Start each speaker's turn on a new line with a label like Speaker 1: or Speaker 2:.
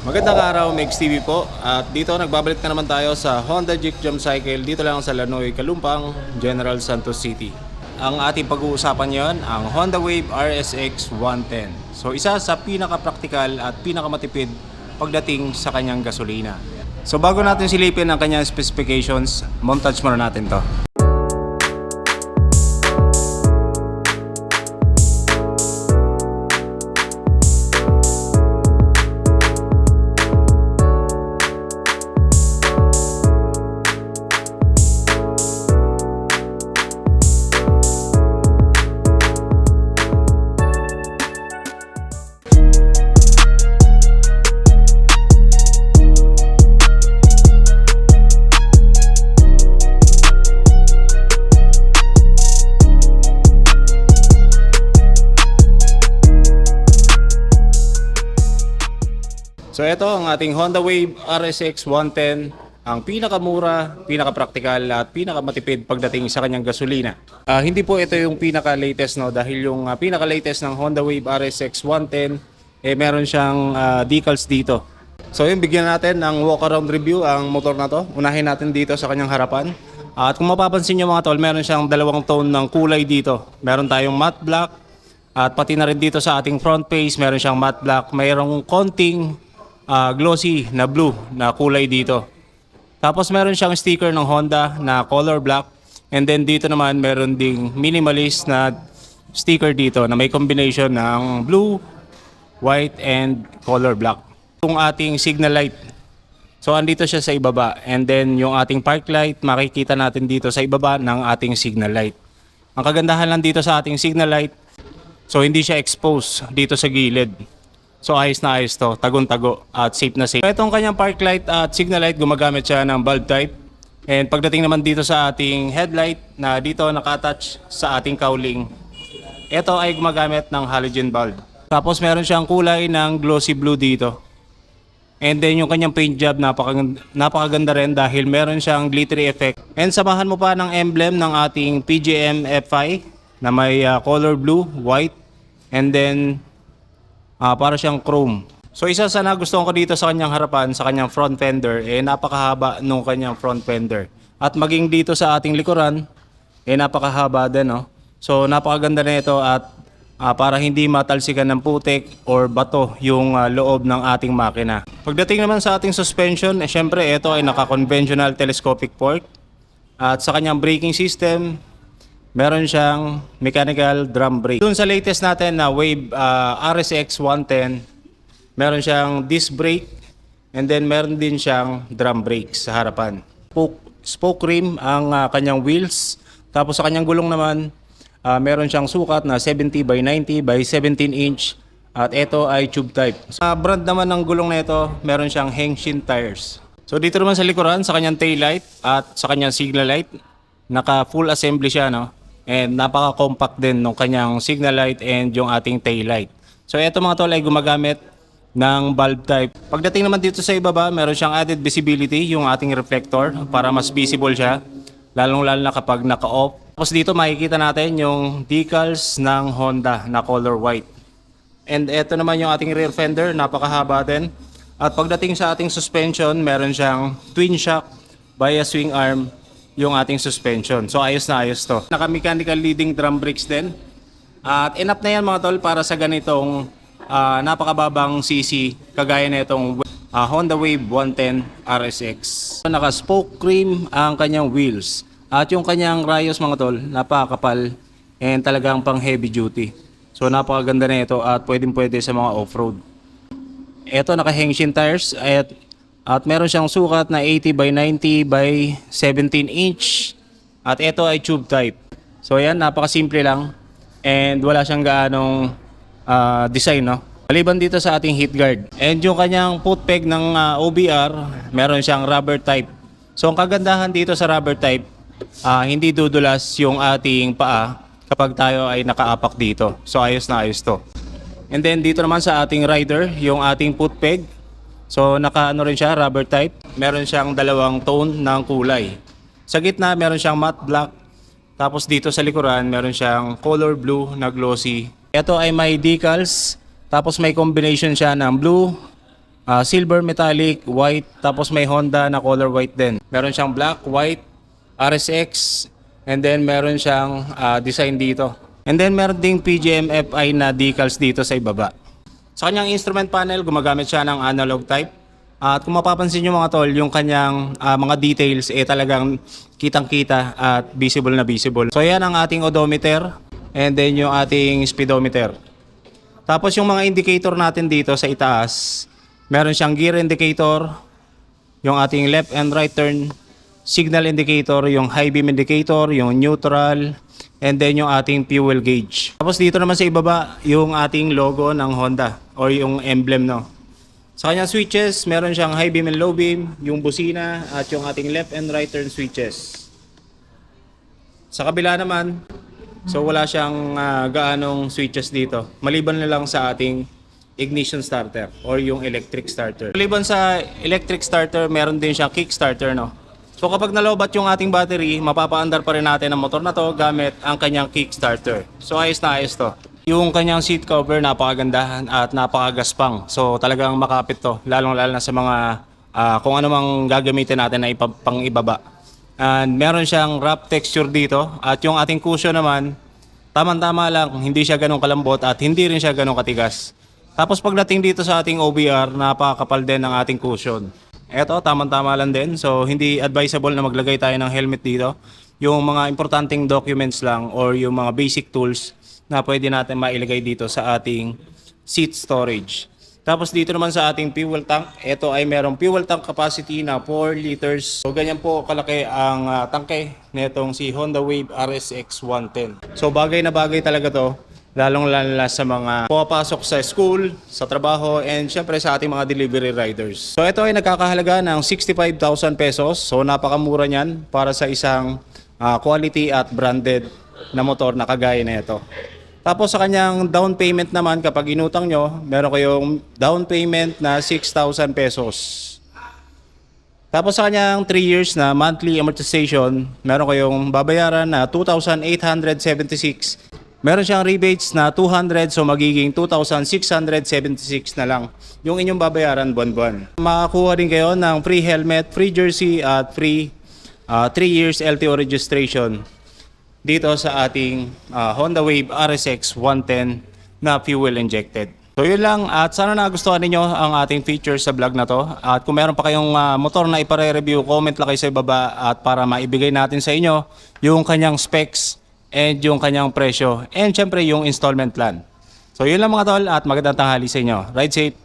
Speaker 1: Magandang araw, Megs TV po. At dito nagbabalik na naman tayo sa Honda Jeep Jump Cycle dito lang sa Lanoy, Kalumpang, General Santos City. Ang ating pag-uusapan ngayon, ang Honda Wave RSX 110. So isa sa pinaka-praktikal at pinaka-matipid pagdating sa kanyang gasolina. So bago natin silipin ang kanyang specifications, montage muna natin to. So ito ang ating Honda Wave RSX 110, ang pinakamura, pinaka-praktikal at pinakamatipid pagdating sa kanyang gasolina. Hindi po ito yung pinaka-latest, no, dahil yung pinaka-latest ng Honda Wave RSX 110 meron siyang decals dito. So yun, bigyan natin ng walk-around review ang motor na to. Unahin natin dito sa kanyang harapan. At kung mapapansin nyo mga tol, meron siyang dalawang tone ng kulay dito. Meron tayong matte black at pati na rin dito sa ating front face meron siyang matte black. Mayroong konting glossy na blue na kulay dito. Tapos meron siyang sticker ng Honda na color black. And then dito naman meron ding minimalist na sticker dito na may combination ng blue, white, and color black. Yung ating signal light. So andito siya sa ibaba. And then yung ating park light makikita natin dito sa ibaba ng ating signal light. Ang kagandahan lang dito sa ating signal light, so hindi siya exposed dito sa gilid. So ayos na ayos to, tagong-tago at safe na safe. Itong kanyang park light at signal light, gumagamit siya ng bulb type. And pagdating naman dito sa ating headlight na dito naka-attach sa ating cowling, ito ay gumagamit ng halogen bulb. Tapos meron siyang kulay ng glossy blue dito. And then yung kanyang paint job, napakaganda rin dahil meron siyang glittery effect. And samahan mo pa ng emblem ng ating PGM FI na may color blue, white, and then para siyang chrome. So isa sa nagustuhan ko dito sa kanyang harapan, sa kanyang front fender, napakahaba nung kanyang front fender. At maging dito sa ating likuran, napakahaba din, no? So napakaganda na ito at para hindi matalsikan ng putik or bato yung loob ng ating makina. Pagdating naman sa ating suspension, syempre ito ay naka-conventional telescopic fork. At sa kanyang braking system, meron siyang mechanical drum brake. Doon sa latest natin na Wave RSX 110, meron siyang disc brake and then meron din siyang drum brakes sa harapan. Spoke rim ang kanyang wheels. Tapos sa kanyang gulong naman, meron siyang sukat na 70 by 90 by 17 inch at ito ay tube type. Sa brand naman ng gulong na ito, meron siyang Henshin tires. So dito naman sa likuran, sa kanyang tail light at sa kanyang signal light, naka full assembly siya, no? And napaka-compact din ng kanyang signal light and yung ating tail light. So ito mga tol ay gumagamit ng bulb type. Pagdating naman dito sa ibaba, meron siyang added visibility, yung ating reflector para mas visible siya, lalong-lalo na kapag naka-off. Tapos dito makikita natin yung decals ng Honda na color white. And ito naman yung ating rear fender, napakahaba din. At pagdating sa ating suspension, meron siyang twin shock via swing arm yung ating suspension. So ayos na ayos to. Naka-mechanical leading drum brakes din. At enough na yan mga tol para sa ganitong napakababang CC kagaya na itong Honda Wave 110 RSX. Naka-spoke rim ang kanyang wheels. At yung kanyang rayos mga tol, napakapal and talagang pang heavy duty. So napakaganda na ito at pwedeng-pwede sa mga off-road. Ito naka-Henshin tires at meron siyang sukat na 80 by 90 by 17 inch. At ito ay tube type. So ayan, napakasimple lang. And wala siyang gaanong design, no? Maliban dito sa ating heat guard. And yung kanyang foot peg ng OBR, meron siyang rubber type. So ang kagandahan dito sa rubber type, hindi dudulas yung ating paa kapag tayo ay nakaapak dito. So ayos na ayos to. And then dito naman sa ating rider, yung ating foot peg. So naka-ano rin siya, rubber type. Meron siyang dalawang tone ng kulay. Sa gitna meron siyang matte black. Tapos dito sa likuran meron siyang color blue na glossy. Ito ay may decals. Tapos may combination siya ng blue, silver metallic, white, tapos may Honda na color white din. Meron siyang black, white, RSX, and then meron siyang design dito. And then meron ding PGM FI na decals dito sa ibaba. Sa kanyang instrument panel, gumagamit siya ng analog type. At kung mapapansin nyo mga tol, yung kanyang mga details talagang kitang-kita at visible na visible. So yan ang ating odometer and then yung ating speedometer. Tapos yung mga indicator natin dito sa itaas, meron siyang gear indicator, yung ating left and right turn signal indicator, yung high beam indicator, yung neutral, and then yung ating fuel gauge. Tapos dito naman sa ibaba, yung ating logo ng Honda or yung emblem, no. Sa kanyang switches, meron siyang high beam and low beam, yung busina at yung ating left and right turn switches. Sa kabila naman, so wala siyang gaanong switches dito. Maliban na lang sa ating ignition starter or yung electric starter. Maliban sa electric starter, meron din siyang kick starter, no. So kapag nalobat yung ating battery, mapapaandar pa rin natin ang motor na to gamit ang kanyang kick starter. So ayos na ayos to. Yung kanyang seat cover napakagandahan at napakagaspang. So talagang makapit to, lalong-lalo na sa mga kung ano mang gagamitin natin na pang ibaba. And meron siyang wrap texture dito at yung ating cushion naman, tama-tama lang, hindi siya ganun kalambot at hindi rin siya ganun katigas. Tapos pagdating dito sa ating OBR, napakapal din ng ating cushion. Eto, tama-tama lang din. So hindi advisable na maglagay tayo ng helmet dito. Yung mga importanteng documents lang or yung mga basic tools na pwede natin mailagay dito sa ating seat storage. Tapos dito naman sa ating fuel tank, ito ay merong fuel tank capacity na 4 liters. So ganyan po kalaki ang tangke netong si Honda Wave RSX 110. So bagay na bagay talaga to, lalong-lalo sa mga pumapasok sa school, sa trabaho, and syempre sa ating mga delivery riders. So ito ay nagkakahalaga ng 65,000 pesos. So napakamura niyan para sa isang quality at branded na motor na kagaya na ito. Tapos sa kanyang down payment naman, kapag inutang nyo, meron kayong down payment na 6,000 pesos. Tapos sa kanyang 3 years na monthly amortization, meron kayong babayaran na 2,876. Meron siyang rebates na 200, so magiging 2,676 na lang yung inyong babayaran buwan-buwan. Makakuha din kayo ng free helmet, free jersey at free 3 years LTO registration dito sa ating Honda Wave RSX 110 na fuel injected. So yun lang, at sana nagustuhan ninyo ang ating features sa vlog na to. At kung meron pa kayong motor na ipare-review, comment lang kayo sa ibaba at para maibigay natin sa inyo yung kanyang specs and yung kanyang presyo and syempre yung installment plan. So yun lang mga tol, at magandang tanghali sa inyo. Ride safe!